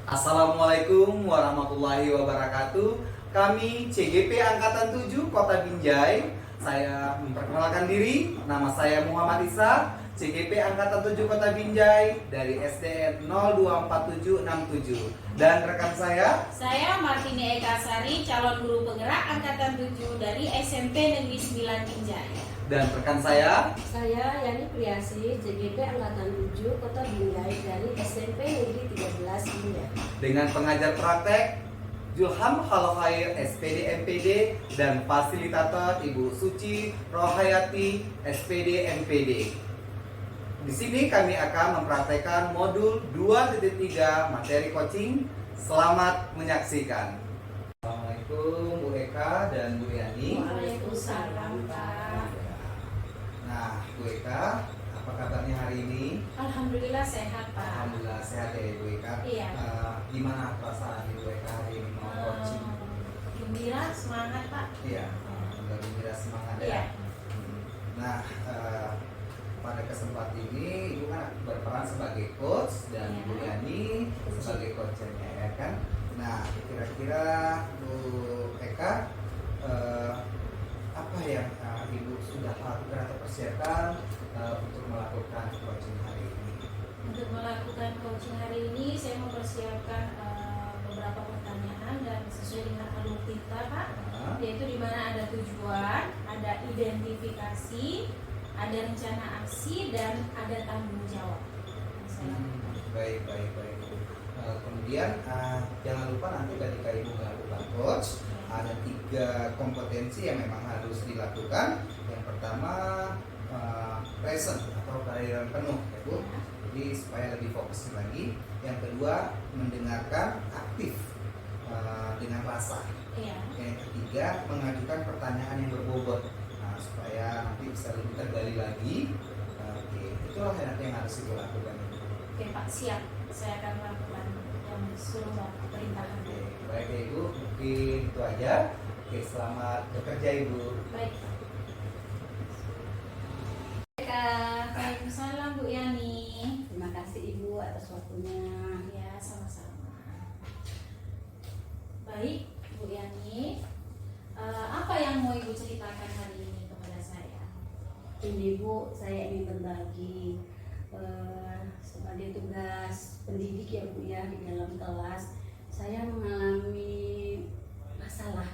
Assalamualaikum warahmatullahi wabarakatuh. Kami CGP Angkatan 7 Kota Binjai. Saya memperkenalkan diri. Nama saya Muhammad Isa, CGP Angkatan 7 Kota Binjai dari SDN 024767. Dan rekan saya Martini Eka Sari, calon guru penggerak Angkatan 7 dari SMP Negeri 9 Binjai. dan rekan saya Yani Priasi, CGP Angkatan 7 Kota Binjai dari SMP Negeri 13 Binjai. dengan pengajar praktek Julham Halkhair SPD MPD dan fasilitator Ibu Suci Rohayati SPD MPD. Di sini kami akan mempraktekkan modul 2.3 materi coaching. Selamat menyaksikan. Assalamualaikum Bu Eka dan Bu Yani. Waalaikumsalam, Pak. Nah, Bu Eka, apa kabarnya hari ini? Alhamdulillah sehat, Pak. Alhamdulillah sehat ya Bu Eka. Iya. Gimana perasaan Bu Eka hari ini mau coaching? Gembira, semangat, Pak. Iya, gembira semangat ya. Iya. Nah, pada kesempatan ini Ibu kan berperan sebagai coach dan Iya. Bu Yani sebagai coachnya ya kan. Nah, kira-kira Bu Eka apa yang Ibu sudah lakukan atau persiapkan untuk melakukan coaching hari ini? Untuk melakukan coaching hari ini, saya mempersiapkan beberapa pertanyaan dan sesuai dengan alur kita, Pak. Nah, Yaitu di mana ada tujuan, ada identifikasi, ada rencana aksi, dan ada tanggung jawab. baik. Kemudian jangan lupa nanti ketika Ibu melakukan coach ada 3 kompetensi yang memang harus dilakukan. Yang pertama present atau kehadiran penuh ya Bu. Jadi supaya lebih fokus lagi. Yang kedua mendengarkan aktif dengan rasa. Iya. Yang ketiga mengajukan pertanyaan yang berbobot. Nah, supaya nanti bisa lebih tergali lagi. Oke, itulah yang harus Ibu lakukan. Oke, Pak, siap. Saya akan melakukan yang suruh Bapak perintahkan. Oke, baik ya Ibu, mungkin itu aja. Oke, selamat bekerja Ibu. Baik. Waalaikumsalam, Bu Yani. Terima kasih Ibu atas waktunya. Ya, sama-sama. Baik, Bu Yani. Apa yang mau Ibu ceritakan hari ini kepada saya? Ini Bu, saya ingin berbagi sebagai tugas pendidik ya Bu ya, di dalam kelas. Saya mengalami masalah.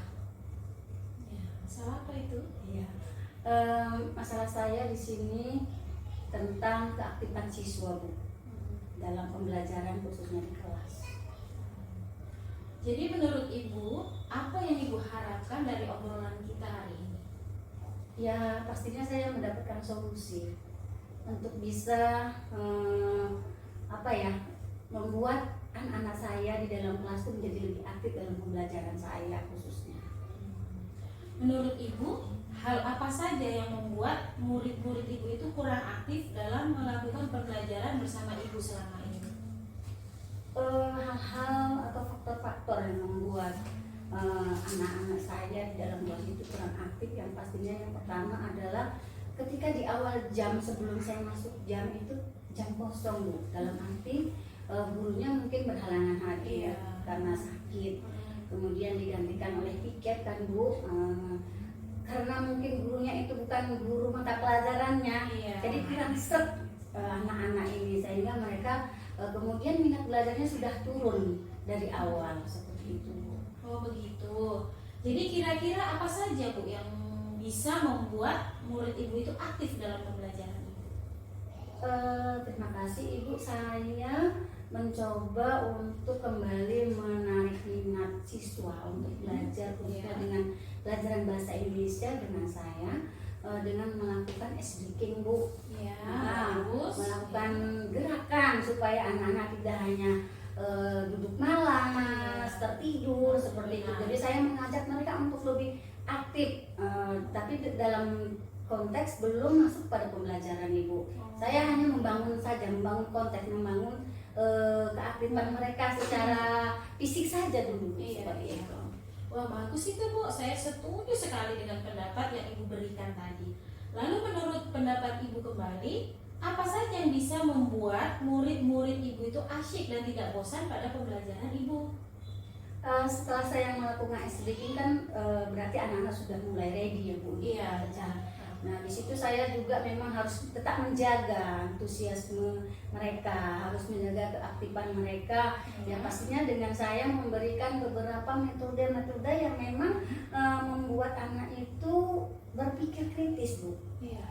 Ya, masalah apa itu? Iya. Masalah saya di sini tentang keaktifan siswa Bu dalam pembelajaran khususnya di kelas. Jadi menurut Ibu, apa yang Ibu harapkan dari obrolan kita hari ini? Ya pastinya saya mendapatkan solusi untuk bisa membuat anak-anak saya di dalam kelas itu menjadi lebih aktif dalam pembelajaran saya khususnya. Menurut Ibu, hal apa saja yang membuat murid-murid Ibu itu kurang aktif dalam melakukan pembelajaran bersama Ibu selama ini? Hal-hal atau faktor-faktor yang membuat anak-anak saya di dalam kelas itu kurang aktif, yang pastinya yang pertama adalah ketika di awal jam sebelum saya masuk jam itu jam kosong Bu, dalam arti gurunya mungkin berhalangan hadir karena sakit, kemudian digantikan oleh piket kan Bu, karena mungkin gurunya itu bukan guru mata pelajarannya, jadi kurang serp anak-anak ini, sehingga mereka kemudian minat belajarnya sudah turun dari awal seperti itu. Oh begitu. Jadi kira-kira apa saja Bu yang bisa membuat murid Ibu itu aktif dalam pembelajaran Ibu? Terima kasih Ibu, saya mencoba untuk kembali menarik minat siswa untuk belajar khususnya dengan pelajaran bahasa Indonesia dengan saya dengan melakukan SDK Bu. Ya, Melakukan gerakan supaya anak-anak tidak hanya duduk malas, tertidur seperti itu. Jadi saya mengajak mereka untuk lebih aktif, tapi dalam konteks belum masuk pada pembelajaran Ibu. Saya hanya membangun konteks, membangun keaktifan mereka secara fisik saja dulu. Seperti itu. Wah bagus itu Bu, saya setuju sekali dengan pendapat yang Ibu berikan tadi. Lalu menurut pendapat Ibu kembali, apa saja yang bisa membuat murid-murid ibu itu asyik dan tidak bosan pada pembelajaran ibu? Setelah saya melakukan SDG kan berarti anak-anak sudah mulai ready ya Bu. Iya. Nah di situ saya juga memang harus tetap menjaga antusiasme mereka, harus menjaga keaktifan mereka. Yang pastinya dengan saya memberikan beberapa metode-metode yang memang membuat anak itu berpikir kritis Bu. Iya.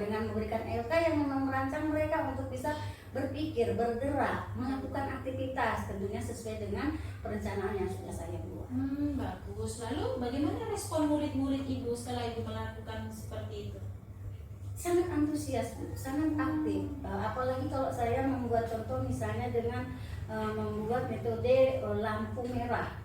Dengan memberikan LK yang memang merancang mereka untuk bisa berpikir, bergerak, melakukan aktivitas tentunya sesuai dengan perencanaan yang sudah saya buat. Bagus. Lalu bagaimana respon murid-murid ibu setelah ibu melakukan seperti itu? Sangat antusias Bu, sangat aktif. Apalagi kalau saya membuat contoh misalnya dengan membuat metode lampu merah.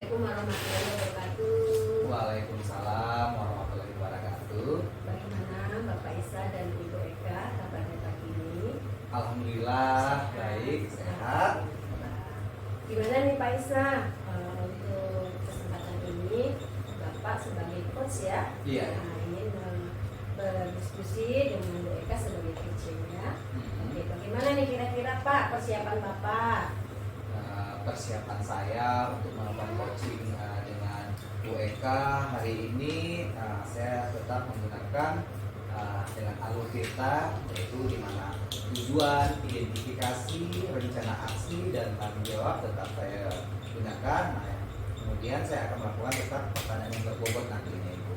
Assalamualaikum warahmatullahi wabarakatuh. Waalaikumsalam warahmatullahi wabarakatuh. Bagaimana Bapak Isa dan Ibu Eka kabarnya pagi ini? Alhamdulillah baik, sehat. Gimana nih Pak Isa? Untuk kesempatan ini Bapak sebagai coach ya, Iya. ingin berdiskusi dengan Bu Eka sebagai coach ya. Oke, bagaimana nih kira-kira Pak persiapan Bapak? Persiapan saya untuk melakukan coaching dengan Bu Eka hari ini, saya tetap menggunakan dengan alur kita, yaitu di mana tujuan, identifikasi, rencana aksi, dan tanggung jawab tetap saya gunakan. Nah, kemudian saya akan melakukan tetap pertanyaan yang berbobot nantinya Ibu.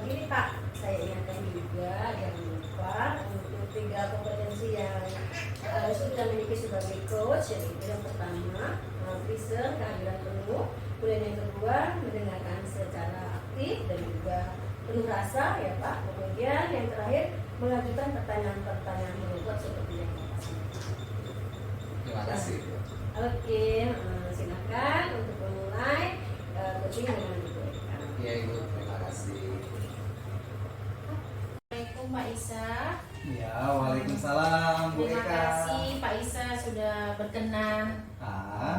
Begini Pak, saya ingatkan juga jangan lupa untuk 3 kompetensi yang harus kita miliki sebagai coach, yaitu yang pertama vision, kehadiran penuh, kemudian yang kedua mendengarkan secara aktif dan juga penuh rasa ya Pak, kemudian yang terakhir mengajukan pertanyaan-pertanyaan berbobot seperti yang Bapak sampaikan. Terima kasih Ibu. Oke, silakan untuk memulai coaching dengan Ibu Eka. Iya Ibu, terima kasih. Assalamualaikum Pak Isa. Ya, waalaikumsalam Bu Terima Eka. kasih Pak Isa sudah berkenan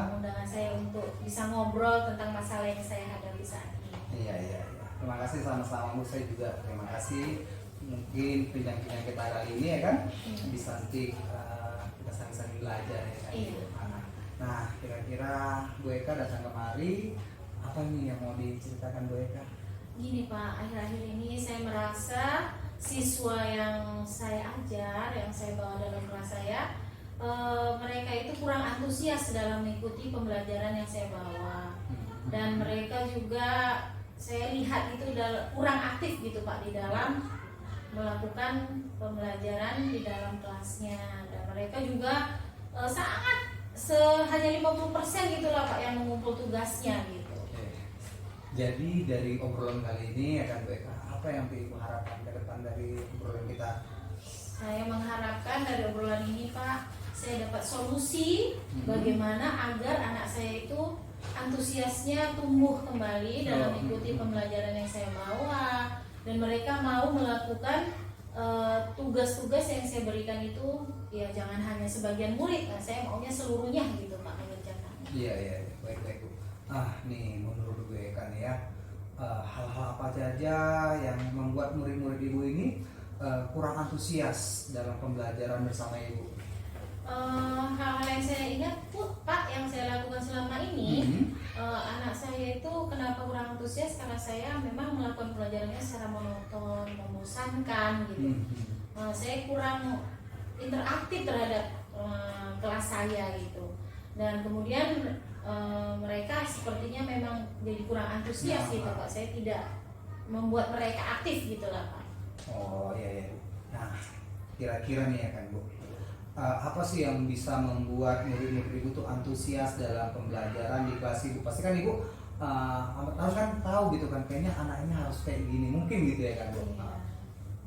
undangan saya untuk bisa ngobrol tentang masalah yang saya hadapi saat ini. Iya. Terima kasih sama-sama Bu, saya juga terima kasih. Mungkin bincang-bincang kita kali ini ya kan bisa nanti kita saling-saling belajar ya kan. Iya. Nah, kira-kira Bu Eka datang kemari, apa nih yang mau diceritakan Bu Eka? Gini Pak, akhir-akhir ini saya merasa siswa yang saya ajar, yang saya bawa dalam kelas saya, mereka itu kurang antusias dalam mengikuti pembelajaran yang saya bawa. Dan mereka juga saya lihat itu kurang aktif gitu Pak di dalam melakukan pembelajaran di dalam kelasnya. Dan mereka juga sangat hanya 50% gitu lah Pak yang mengumpul tugasnya gitu. Jadi dari obrolan kali ini ya kan Bu Eka, apa yang Ibu harapkan ke depan dari obrolan kita? Saya mengharapkan dari obrolan ini Pak, saya dapat solusi bagaimana agar anak saya itu antusiasnya tumbuh kembali dalam mengikuti pembelajaran yang saya bawa, dan mereka mau melakukan tugas-tugas yang saya berikan itu ya jangan hanya sebagian murid, nah, saya maunya seluruhnya gitu Pak mengerjakan. Iya, baik Bu. Nih menurut Bu Eka nih ya, hal-hal apa saja yang membuat murid-murid Ibu ini kurang antusias dalam pembelajaran bersama Ibu? Hal-hal yang saya ingat Pak yang saya lakukan selama ini, anak saya itu kenapa kurang antusias karena saya memang melakukan pelajarannya secara monoton, membosankan gitu. Saya kurang interaktif terhadap kelas saya gitu, dan kemudian mereka sepertinya memang jadi kurang antusias gitu Pak. Saya tidak membuat mereka aktif gitu lah Pak. Oh iya. Nah, kira-kira nih ya kan Bu, apa sih yang bisa membuat murid-murid Ibu tuh antusias dalam pembelajaran di kelas Ibu? Pasti kan Ibu harus kan tahu gitu kan, kayaknya anaknya harus kayak gini, mungkin gitu ya kan Bu?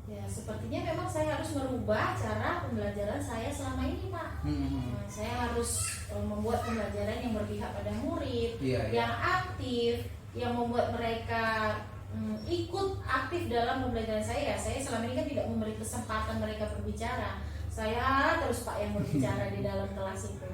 Ya sepertinya memang saya harus merubah cara pembelajaran saya selama ini Pak. Saya harus membuat pembelajaran yang berpihak pada murid, yang aktif, yang membuat mereka ikut aktif dalam pembelajaran saya. Saya selama ini kan tidak memberi kesempatan mereka berbicara. Saya terus Pak yang berbicara di dalam kelas itu.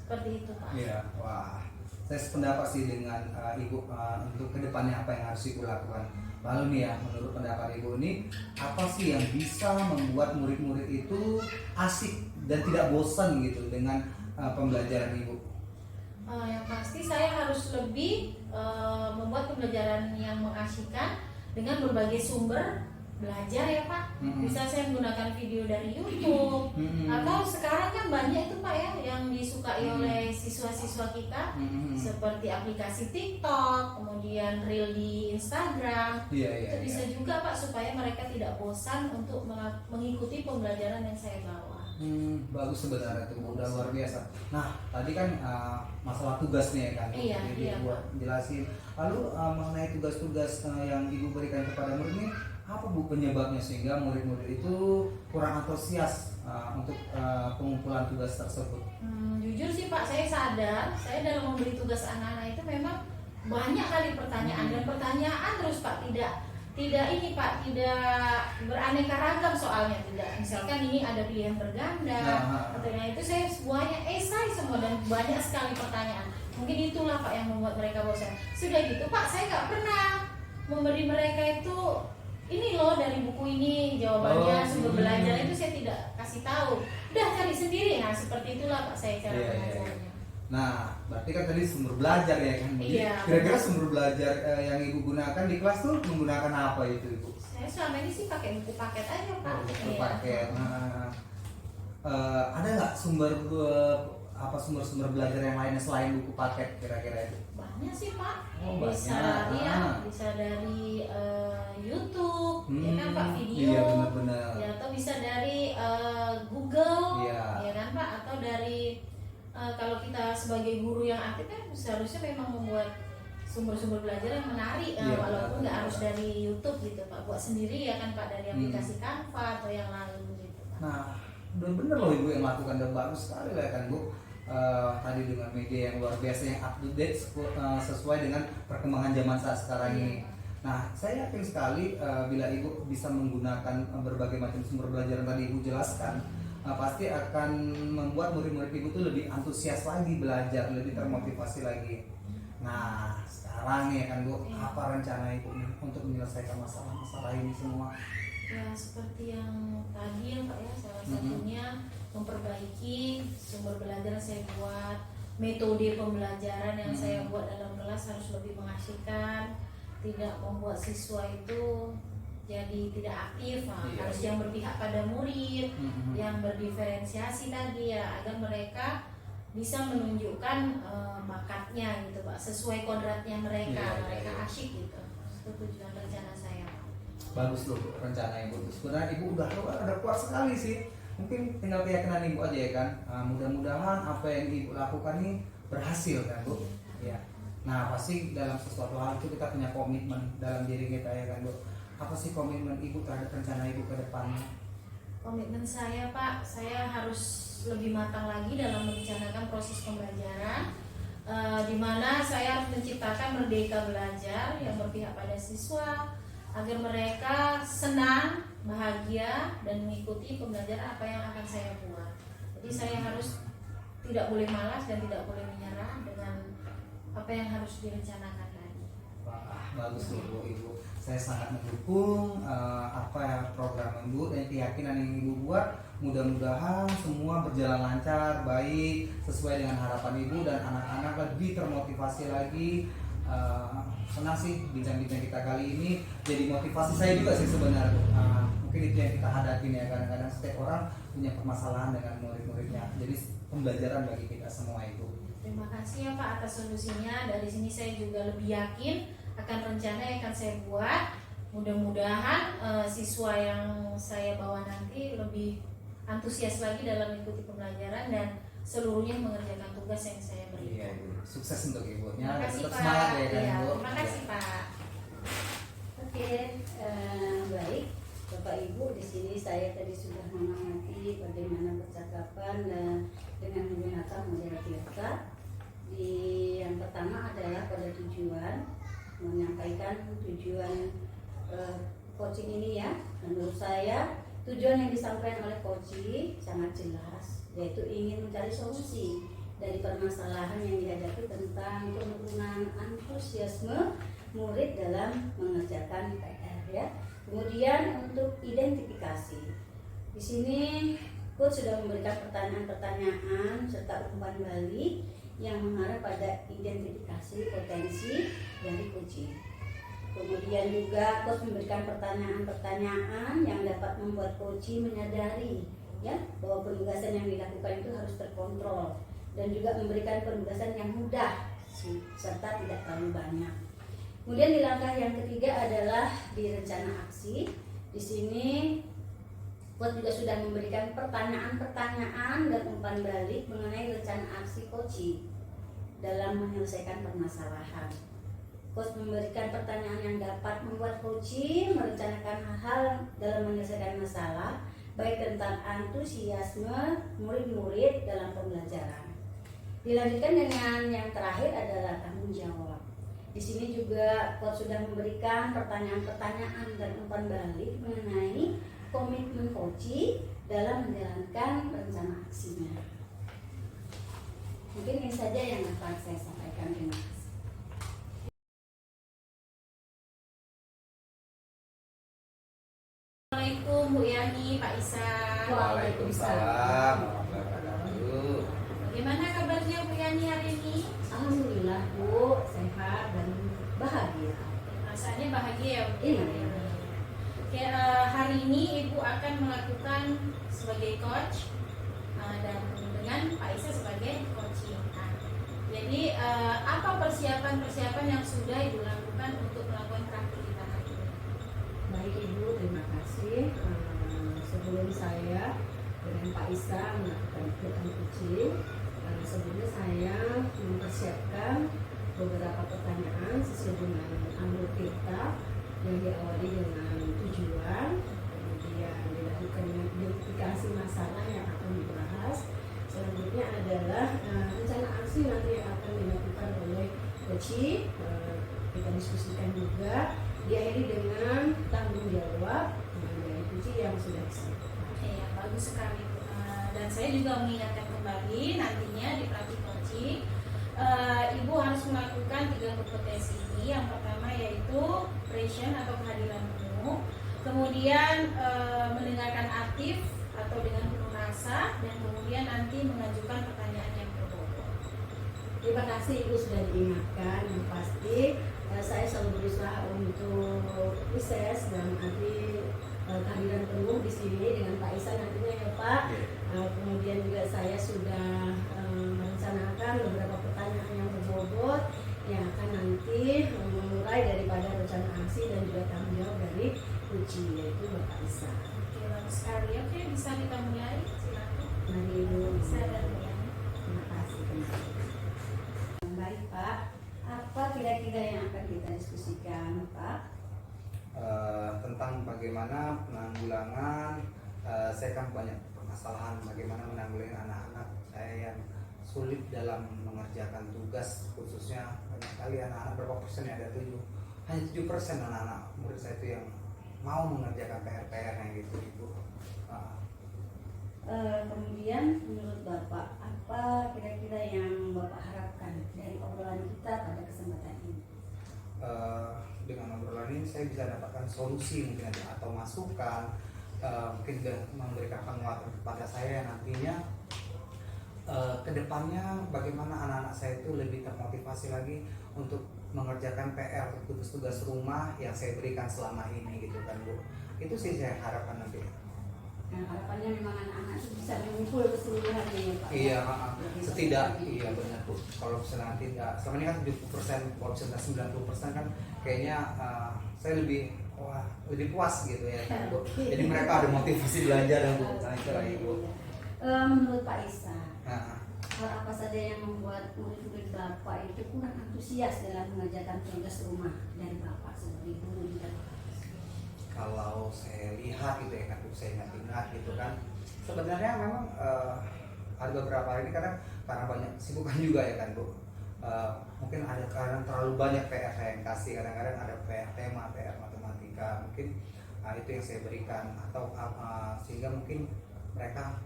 Seperti itu Pak. Iya, wah saya sependapat sih dengan Ibu untuk kedepannya apa yang harus Ibu lakukan. Lalu nih ya, menurut pendapat Ibu ini apa sih yang bisa membuat murid-murid itu asik dan tidak bosan gitu dengan pembelajaran Ibu? Yang pasti saya harus lebih membuat pembelajaran yang mengasyikan dengan berbagai sumber belajar ya Pak. Bisa saya menggunakan video dari YouTube atau sekarang kan banyak itu Pak ya yang disukai oleh siswa-siswa kita, seperti aplikasi TikTok, kemudian Reel di Instagram. Itu bisa juga Pak supaya mereka tidak bosan untuk mengikuti pembelajaran yang saya bawa. Bagus sebenarnya itu udah luar biasa. Nah tadi kan masalah tugasnya ya kan, Iya. buat jelasin. Lalu mengenai tugas-tugas yang Ibu berikan kepada murid ini, apa Bu penyebabnya sehingga murid-murid itu kurang antusias untuk pengumpulan tugas tersebut? Jujur sih Pak, saya sadar saya dalam memberi tugas anak-anak itu memang banyak kali pertanyaan dan pertanyaan terus Pak, tidak ini Pak, tidak beraneka ragam soalnya, tidak. Misalkan ini ada pilihan berganda, katanya itu saya semuanya esai semua dan banyak sekali pertanyaan. Mungkin itulah Pak yang membuat mereka bosan. Sudah gitu Pak, saya nggak pernah memberi mereka itu ini loh dari buku ini jawabannya, sumber belajar itu saya tidak kasih tahu. Udah cari sendiri. Nah seperti itulah Pak saya cara mengajarnya. Nah, berarti kan tadi sumber belajar ya kan? Iya. Kira-kira sumber belajar yang Ibu gunakan di kelas tuh menggunakan apa itu Ibu? Saya selama ini sih pakai buku paket aja Pak. Buku paket. Ada nggak sumber belajar yang lainnya selain buku paket kira-kira itu? Banyak sih Pak. Banyak. Bisa dari YouTube, ya kan Pak, video. Iya benar-benar. Ya, atau bisa dari Google, Iya. ya kan Pak, atau dari kalau kita sebagai guru yang aktif kan seharusnya memang membuat sumber-sumber belajar yang menarik, walaupun nggak harus dari YouTube gitu Pak, buat sendiri ya kan Pak, dari aplikasi Canva atau yang lain gitu Pak. Nah, benar loh Ibu yang melakukan dan bagus sekali lah kan Bu. Tadi dengan media yang luar biasa yang up to date sesuai dengan perkembangan zaman saat sekarang ini. Nah, saya yakin sekali bila Ibu bisa menggunakan berbagai macam sumber belajar yang tadi Ibu jelaskan, pasti akan membuat murid-murid Ibu itu lebih antusias lagi belajar, lebih termotivasi lagi. Nah, sekarang ya kan Bu, apa rencana Ibu untuk menyelesaikan masalah-masalah ini semua? Ya seperti yang tadi ya Pak ya, salah satunya memperbaiki sumber belajar yang saya buat, metode pembelajaran yang saya buat dalam kelas harus lebih mengasyikan, tidak membuat siswa itu jadi tidak aktif, harus yang berpihak pada murid, yang berdiferensiasi tadi ya, agar mereka bisa menunjukkan bakatnya gitu Pak, sesuai kodratnya mereka, mereka asyik gitu. Itu tujuan rencana saya Pak. Bagus loh rencana Ibu. Sebenarnya Ibu udah kuat sekali sih. Mungkin tinggal keyakinan Ibu aja ya kan. Mudah-mudahan apa yang Ibu lakukan ini berhasil kan Bu. Ya. Nah pasti dalam sesuatu hal itu kita punya komitmen dalam diri kita ya kan Bu. Apa sih komitmen Ibu terhadap rencana Ibu ke depannya? Komitmen saya Pak, saya harus lebih matang lagi dalam merencanakan proses pembelajaran, di mana saya harus menciptakan merdeka belajar yang berpihak pada siswa agar mereka senang, bahagia dan mengikuti pembelajaran apa yang akan saya buat. Jadi saya harus tidak boleh malas dan tidak boleh menyerah dengan apa yang harus direncanakan tadi. Wah, bagus loh Bu Ibu. Saya sangat mendukung program Ibu dan keyakinan yang Ibu buat. Mudah-mudahan semua berjalan lancar, baik, sesuai dengan harapan Ibu dan anak-anak lebih termotivasi lagi. Senang sih bincang-bincang kita kali ini jadi motivasi saya juga sih sebenarnya. Mungkin itu yang kita hadapi ya, kadang-kadang setiap orang punya permasalahan dengan murid-muridnya. Jadi pembelajaran bagi kita semua itu. Terima kasih ya Pak atas solusinya. Dari sini saya juga lebih yakin akan rencana yang akan saya buat. Mudah-mudahan siswa yang saya bawa nanti lebih antusias lagi dalam mengikuti pembelajaran dan seluruhnya mengerjakan tugas yang saya berikan. Sukses untuk Ibunya. Terima kasih Tetap Pak. semangat ya kan Bu. Terima kasih Pak. Oke, baik Bapak Ibu, di sini saya tadi sudah mengamati bagaimana percakapan dengan menggunakan model Tirta. Yang pertama adalah pada tujuan, menyampaikan tujuan coaching ini ya. Menurut saya tujuan yang disampaikan oleh coaching sangat jelas, yaitu ingin mencari solusi dari permasalahan yang dihadapi tentang penurunan antusiasme murid dalam mengerjakan PR ya. Kemudian untuk identifikasi, di sini coach sudah memberikan pertanyaan-pertanyaan serta umpan balik yang mengarah pada identifikasi potensi dari coaching. Kemudian juga coach memberikan pertanyaan-pertanyaan yang dapat membuat coaching menyadari ya bahwa penugasan yang dilakukan itu harus terkontrol dan juga memberikan penugasan yang mudah serta tidak terlalu banyak. Kemudian di langkah yang ketiga adalah di rencana aksi. Di sini coach juga sudah memberikan pertanyaan-pertanyaan dan umpan balik mengenai rencana aksi coaching dalam menyelesaikan permasalahan. Coach memberikan pertanyaan yang dapat membuat coaching merencanakan hal-hal dalam menyelesaikan masalah, baik tentang antusiasme murid-murid dalam pembelajaran. Dilanjutkan dengan yang terakhir adalah tanggung jawab. Di sini juga coach sudah memberikan pertanyaan-pertanyaan dan umpan balik mengenai komitmen coaching dalam menjalankan rencana aksinya. Mungkin ini saja yang dapat saya sampaikan. Terima kasih. Assalamualaikum Bu Yani, Pak Isa. Waalaikumsalam warahmatullahi wabarakatuh. Bagaimana kabarnya Bu Yani hari ini? Alhamdulillah Bu, sehat dan bahagia. Rasanya bahagia ya Bu. Iya. Oke, hari ini Ibu akan melakukan sebagai coach dan dengan Pak Isa sebagai coaching. Jadi apa persiapan-persiapan yang sudah Ibu lakukan untuk melakukan praktik kita hari ini? Baik Ibu, terima kasih. Sebelum saya dengan Pak Isa melakukan ikutan coaching, sebelumnya saya mempersiapkan beberapa pertanyaan sesuai dengan alur kita yang diawali dengan tujuan, kemudian dilakukan dengan identifikasi masalah yang akan dibahas. Selanjutnya adalah rencana aksi nanti yang akan dilakukan oleh coaching. Kita diskusikan juga, diakhiri dengan tanggung jawab dari coaching yang sudah disampaikan. Iya, bagus sekali. Dan saya juga mengingatkan kembali nantinya di praktik coaching, Ibu harus melakukan 3 kompetensi ini. Yang pertama yaitu present atau kehadiran penuh, kemudian mendengarkan aktif atau dengan penuh rasa, dan kemudian nanti mengajukan pertanyaan yang berbobot. Terima kasih Ibu sudah diingatkan. Yang pasti saya selalu berusaha untuk riset dan nanti kehadiran penuh di sini dengan Pak Isa nantinya ya Pak. Kemudian juga saya sudah merencanakan beberapa pertanyaan yang berbobot yang akan nanti memulai daripada rencana aksi dan juga tanggung jawab dari coaching yaitu Bapak Isa. Oke, bagus sekali. Oke, bisa kita mulai. Silakan. Mari Ibu. Bisa dan Bu. Terima kasih. Baik Pak, apa kira-kira yang akan kita diskusikan Pak? Tentang bagaimana penanggulangan, saya kan banyak permasalahan bagaimana menanggulangi anak-anak saya yang sulit dalam mengerjakan tugas, khususnya banyak kali anak-anak berapa persen ya, ada 7, hanya 7% anak-anak murid saya itu yang mau mengerjakan PR-nya gitu Ibu. Kemudian menurut Bapak apa kira-kira yang Bapak harapkan dari obrolan kita pada kesempatan ini? Dengan obrolan ini saya bisa dapatkan solusi mungkin atau masukan, mungkin memberikan penguatan kepada saya nantinya kedepannya bagaimana anak-anak saya itu lebih termotivasi lagi untuk mengerjakan PR tugas-tugas rumah yang saya berikan selama ini gitu kan Bu. Itu sih saya harapkan nanti. Nah, harapannya memang anak-anak itu bisa mengumpul keseluruhannya ya Pak. Iya, iya benar Bu. Kalau misalnya tidak, selama ini kan 70%, kalau misalnya 90% kan kayaknya saya lebih puas gitu ya kan Bu. Jadi mereka ada motivasi belajar dan Bu. Nah, itu lah Ibu. Menurut Pak Isa, hal apa saja yang membuat murid-murid Bapak itu kurang antusias dalam mengerjakan tugas rumah dari Bapak sebagai guru juga? Kalau saya lihat gitu ya kan, saya ingat gitu kan, sebenarnya memang ada beberapa hari ini karena banyak kesibukan juga ya kan Bu. Mungkin ada kadang terlalu banyak PR saya yang kasih, kadang-kadang ada PR tema, PR matematika, mungkin itu yang saya berikan atau sehingga mungkin mereka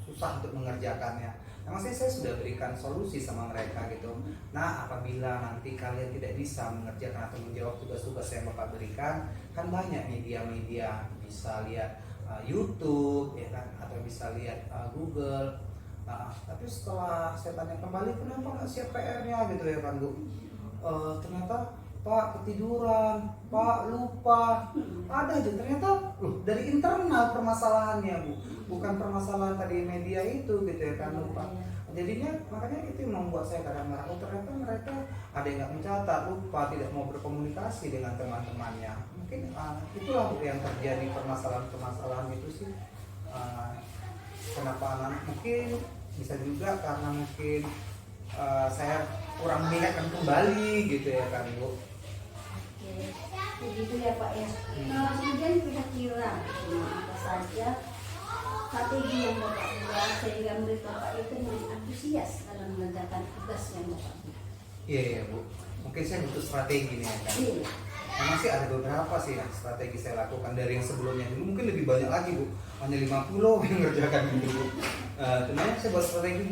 susah untuk mengerjakannya. Memang sih saya sudah berikan solusi sama mereka gitu. Nah, apabila nanti kalian tidak bisa mengerjakan atau menjawab tugas-tugas yang Bapak berikan, kan banyak media-media, bisa lihat YouTube ya kan, atau bisa lihat Google. Nah, tapi setelah saya tanya kembali, kenapa nggak siap PR-nya gitu ya kan Bu? Ternyata Pak ketiduran, Pak lupa, ada aja ternyata dari internal permasalahannya Bu, bukan permasalahan tadi media itu gitu ya kan lupa. Jadinya makanya itu yang membuat saya kadang marah. Ternyata mereka ada yang nggak mencatat, lupa, tidak mau berkomunikasi dengan teman-temannya. Mungkin itulah Bu yang terjadi permasalahan itu sih. Kenapa anak mungkin bisa juga karena mungkin saya kurang mengingatkan kembali gitu ya kan Bu. Begitu ya Pak ya. Kemudian kira-kira apa saja strategi yang Bapak buat sehingga murid Bapak itu menjadi antusias dalam mengerjakan tugas yang Bapak buat? Iya Bu, mungkin saya butuh strategi nih ya kan. Iya. Memang sih ada beberapa sih yang strategi saya lakukan dari yang sebelumnya. Dulu mungkin lebih banyak lagi Bu, hanya 50 yang ngerjakan gitu Bu. Sebenarnya saya buat strategi,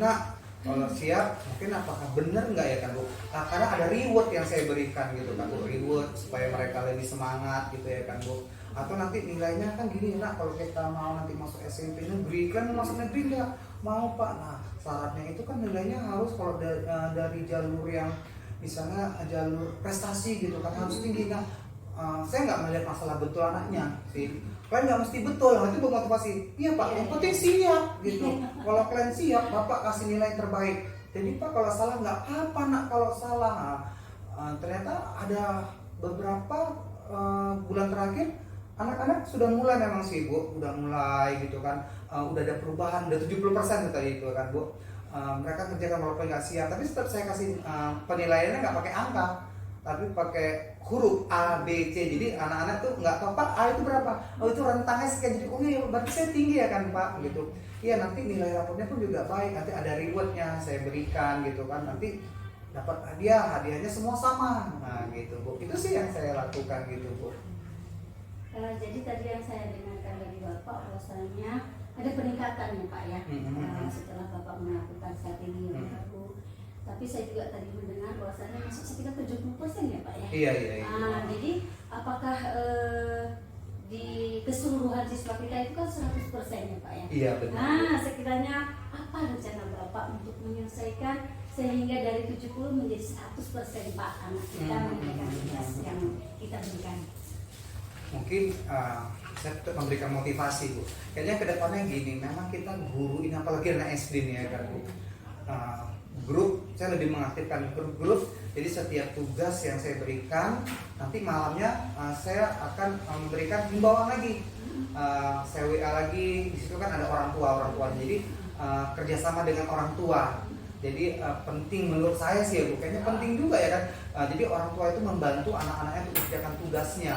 kalau siap mungkin apakah benar nggak ya kan Bu? Karena ada reward yang saya berikan gitu kan Bu, reward supaya mereka lebih semangat gitu ya kan Bu. Atau nanti nilainya kan gini, kalau kita mau nanti masuk SMP negeri, kan masuk negeri nggak mau Pak. Nah syaratnya itu kan nilainya harus kalau dari jalur yang misalnya jalur prestasi gitu kan harus tinggi. Nah saya nggak melihat masalah betul anaknya sih. Kalian nggak mesti betul, itu memotivasi. Iya Pak, yang penting siap gitu. Kalau kalian siap, Bapak kasih nilai terbaik. Jadi Pak kalau salah nggak apa-apa nak kalau salah. Ternyata ada beberapa bulan terakhir anak-anak sudah mulai memang sih Bu, udah mulai gitu kan, udah ada perubahan, udah 70% tadi itu kan Bu. Mereka kerjakan walaupun nggak siap, tapi tetap saya kasih penilaiannya nggak pakai angka, tapi pakai huruf A, B, C. Jadi anak-anak tuh nggak tahu Pak A itu berapa, oh itu rentangnya sekian, jadi oh iya berarti saya tinggi ya kan Pak gitu. Iya nanti nilai raportnya pun juga baik, nanti ada rewardnya saya berikan gitu kan, nanti dapat hadiahnya semua sama, nah gitu Bu. Itu sih yang saya lakukan gitu Bu. Jadi tadi yang saya dengarkan dari Bapak bahwasanya ada peningkatan ya Pak ya, setelah Bapak melakukan strategi yang baru. Tapi saya juga tadi mendengar bahwasanya masuk sekitar 70% ya Pak ya. Iya. Jadi apakah di keseluruhan siswa kita itu kan 100% ya Pak ya? Iya benar. Nah sekiranya apa rencana Bapak untuk menyelesaikan sehingga dari 70 menjadi 100% Pak anak kita mengerjakan tugas yang kita berikan? Mungkin saya tetap memberikan motivasi Bu. Kayaknya kedepannya gini, memang kita guru ini apalagi anak SD nih ya kan Bu. Grup, saya lebih mengaktifkan grup-grup. Jadi setiap tugas yang saya berikan, nanti malamnya saya akan memberikan himbauan lagi. Saya WA lagi, di situ kan ada orang tua. Jadi kerjasama dengan orang tua. Jadi penting menurut saya sih ya Bu, kayaknya penting juga ya kan. Jadi orang tua itu membantu anak-anaknya untuk mengerjakan tugasnya.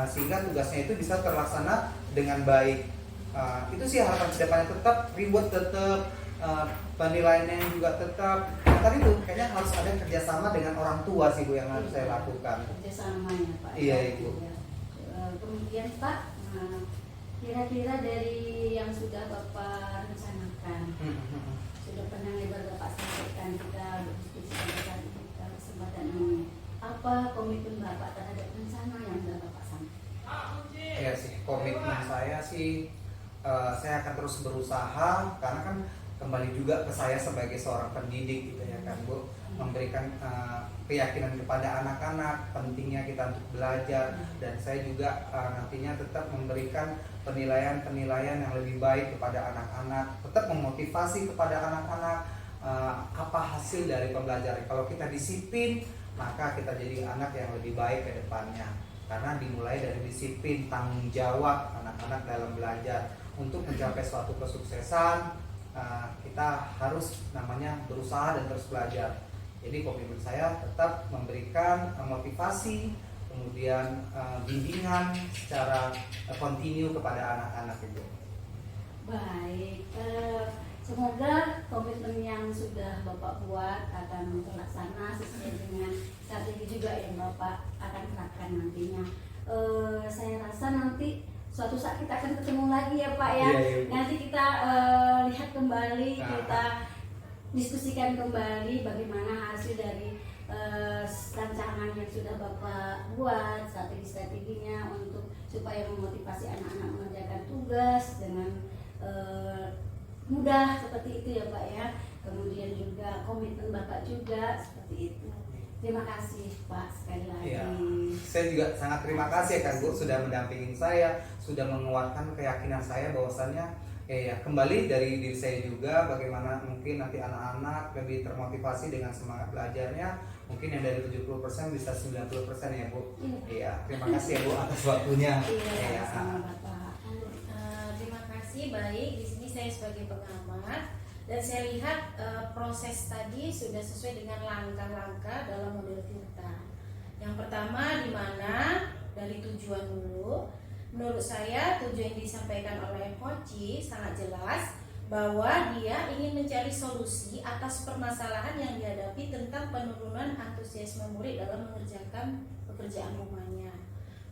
Sehingga tugasnya itu bisa terlaksana dengan baik. Itu sih harapan kedepannya, tetap reward tetap, penilaiannya juga tetap. Tadi tuh kayaknya harus ada kerjasama dengan orang tua sih Bu yang harus saya lakukan. Kerjasamanya Pak. Iya Ibu. Kemudian Pak, kira-kira dari yang sudah Bapak rencanakan, sudah pernah lebar Bapak sampaikan kita berdiskusi tentang kesempatan ini, apa komitmen Bapak terhadap rencana yang sudah Bapak sampaikan? Ya sih, komitmen saya sih saya akan terus berusaha, karena kan kembali juga ke saya sebagai seorang pendidik gitu ya kan Bu, memberikan keyakinan kepada anak-anak pentingnya kita untuk belajar, dan saya juga nantinya tetap memberikan penilaian yang lebih baik kepada anak-anak, tetap memotivasi kepada anak-anak apa hasil dari pembelajaran. Kalau kita disiplin, maka kita jadi anak yang lebih baik ke depannya, karena dimulai dari disiplin, tanggung jawab anak-anak dalam belajar. Untuk mencapai suatu kesuksesan, kita harus namanya berusaha dan terus belajar. Jadi komitmen saya tetap memberikan motivasi, kemudian bimbingan secara kontinu kepada anak-anak itu. Baik, semoga komitmen yang sudah Bapak buat akan terlaksana sesuai dengan strategi juga yang Bapak akan terapkan nantinya. Saya rasa nanti suatu saat kita akan ketemu lagi ya Pak ya. Iya, iya. Nanti kita lihat kembali, Nah. kita diskusikan kembali bagaimana hasil dari rancangan yang sudah Bapak buat, strategi-strateginya untuk supaya memotivasi anak-anak mengerjakan tugas dengan mudah seperti itu ya Pak ya. Kemudian juga komitmen Bapak juga seperti itu. Terima kasih Pak sekali lagi. Iya. Saya juga sangat terima kasih ya Kak Bu sudah mendampingi saya, sudah menguatkan keyakinan saya bahwasannya ya kembali dari diri saya juga bagaimana mungkin nanti anak-anak lebih termotivasi dengan semangat belajarnya, mungkin yang dari 70% bisa 90% ya Bu. Iya, terima kasih ya Bu atas waktunya. Iya, Iya. sama Bapak. Terima kasih. Baik, di sini saya sebagai pengamat dan saya lihat proses tadi sudah sesuai dengan langkah-langkah dalam model Tirta. Yang pertama di mana dari tujuan dulu. Menurut saya tujuan yang disampaikan oleh Koci sangat jelas bahwa dia ingin mencari solusi atas permasalahan yang dihadapi tentang penurunan antusiasme murid dalam mengerjakan pekerjaan rumahnya.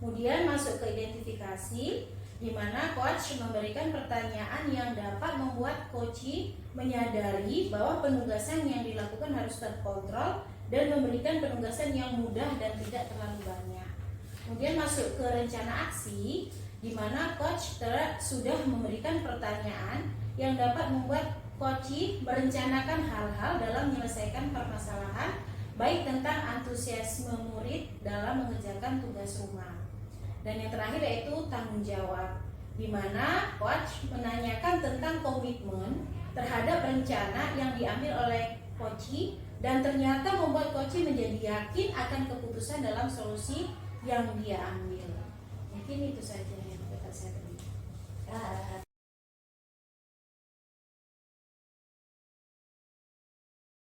Kemudian masuk ke identifikasi di mana coach memberikan pertanyaan yang dapat membuat coach menyadari bahwa penugasan yang dilakukan harus terkontrol dan memberikan penugasan yang mudah dan tidak terlalu banyak. Kemudian masuk ke rencana aksi di mana coach sudah memberikan pertanyaan yang dapat membuat coach merencanakan hal-hal dalam menyelesaikan permasalahan baik tentang antusiasme murid dalam mengerjakan tugas rumah. Dan yang terakhir yaitu tanggung jawab, di mana coach menanyakan tentang komitmen terhadap rencana yang diambil oleh coach dan ternyata membuat coach menjadi yakin akan keputusan dalam solusi yang dia ambil. Mungkin itu saja yang dapat saya berikan.